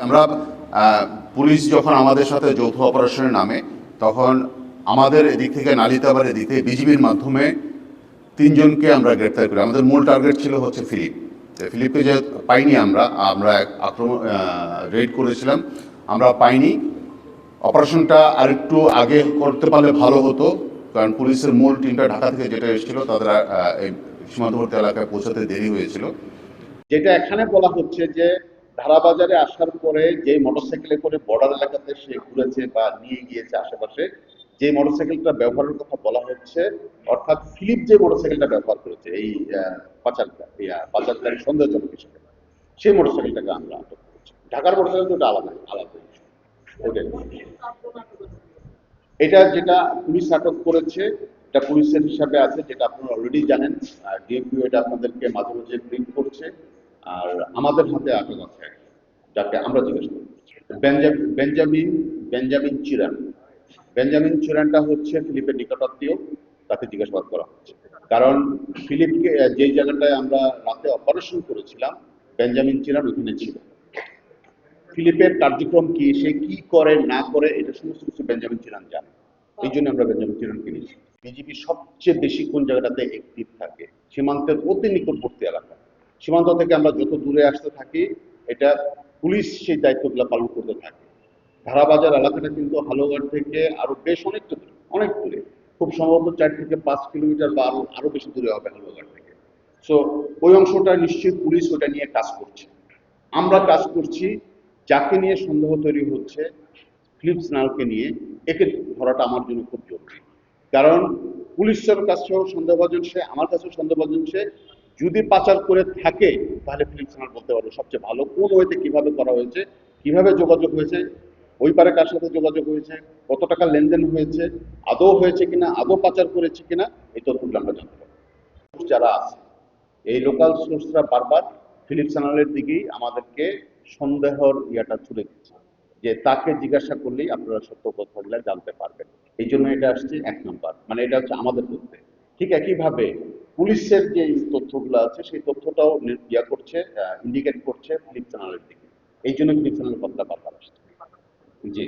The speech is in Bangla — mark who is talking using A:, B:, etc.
A: আমরা পুলিশ যখন আমাদের সাথে যৌথ অপারেশনে নামে তখন আমাদের এদিক থেকে নালিতাবার এদিক থেকে বিজিবির মাধ্যমে 3 জনকে আমরা গ্রেপ্তার করি। আমাদের মূল টার্গেট ছিল হচ্ছে ফিলিপ। ফিলিপকে যে পাইনি আমরা আক্রমণ রেড করেছিলাম, আমরা পাইনি। অপারেশনটা আরেকটু আগে করতে পারলে ভালো হতো, কারণ পুলিশের মূল টিমটা ঢাকা থেকে যেটা এসেছিল তাদের এই সীমান্তবর্তী এলাকায় পৌঁছাতে দেরি হয়েছিল।
B: যেটা এখানে বলা হচ্ছে যে ধারাবাজারে আসার পরে যে মোটরসাইকেলে করে বর্ডার এলাকাতে সে ঘুরেছে বা নিয়ে গিয়েছে আশেপাশে, যে মোটরসাইকেলটা ব্যবহারের কথা বলা হচ্ছে, অর্থাৎ ফিলিপ যে মোটরসাইকেলটা ব্যবহার করেছে এই পাচারকারী সন্দেহজনক হিসেবে, সেই মোটরসাইকেলটাকে আমরা আটক করেছি। ঢাকার মোটরসাইকেল তো আলাদা আলাদা ওটাই। এটা যেটা পুলিশ আটক করেছে এটা পুলিশের হিসাবে আছে, যেটা আপনারা অলরেডি জানেন। ডিএমপিও এটা আপনাদেরকে মাঝে মাঝে ব্রিফ করছে। আর আমাদের হাতে আটক আছে যাকে আমরা জিজ্ঞাসা করছি বেঞ্জামিন বেঞ্জামিন চিরান। বেঞ্জামিন চিরানটা হচ্ছে ফিলিপের নিকটাত্মীয়, তাকে জিজ্ঞাসাবাদ করা হচ্ছে। কারণ ফিলিপকে যে জায়গাটায় আমরা রাতে অপারেশন করেছিলাম, বেঞ্জামিন চিরান ওখানে ছিল। ফিলিপের কার্যক্রম কি, সে কি করে না করে, এটা সমস্ত কিছু বেঞ্জামিন চিরান জানে। এই জন্য আমরা বেঞ্জামিন চিরানকে নিয়েছি। বিজিবি সবচেয়ে বেশি কোন জায়গাটাতে অ্যাক্টিভ থাকে? সীমান্তের অতি নিকটবর্তী এলাকা। সীমান্ত থেকে আমরা যত দূরে আসতে থাকি, এটা পুলিশ সেই দায়িত্বগুলো পালন করতে থাকে। ধারাবাজার এলাকাটা কিন্তু হালুয়াঘাট থেকে আরো বেশ অনেকটা দূরে, অনেক দূরে, খুব সম্ভবত 4 থেকে 5 কিলোমিটার বা আরো বেশি দূরে হবে হালুয়াঘাট থেকে। সো ওই অংশটা নিশ্চয়ই পুলিশ ওটা নিয়ে কাজ করছে। আমরা কাজ করছি যাকে নিয়ে সন্দেহ তৈরি হচ্ছে, ফিলিপ স্নালকে নিয়ে, একে ধরাটা আমার জন্য খুব জরুরি। কারণ পুলিশের কাছেও সন্দেহভাজন সে, আমার কাছেও সন্দেহভাজন সে। যদি পাচার করে থাকে তাহলে ফিলিপ স্নাল বলতে পারবো সবচেয়ে ভালো কোন ওয়েতে কিভাবে করা হয়েছে, কিভাবে যোগাযোগ হয়েছে, ওই পারে কার সাথে যোগাযোগ হয়েছে, কত টাকা লেনদেন হয়েছে, আদৌ হয়েছে কিনা, আদৌ পাচার করেছে কিনা, এই তথ্যগুলো আমরা জানতে পারবো। যারা আছে এই লোকাল সোর্সরা বারবার ফিলিপ স্যানালের দিকেই আমাদেরকে সন্দেহর ইয়াটা ছুড়ে দিচ্ছে, যে তাকে জিজ্ঞাসা করলেই আপনারা সত্য কথাগুলো জানতে পারবেন। এই জন্য এটা আসছে 1 নম্বর, মানে এটা হচ্ছে আমাদের তথ্য। ঠিক একইভাবে পুলিশের যে তথ্যগুলো আছে সেই তথ্যটাও ইয়া করছে, ইন্ডিকেট করছে ফিলিপ স্যানালের দিকে। এই জন্য ফিলিপ স্যানালের কথাটা বারবার আসছে। জি।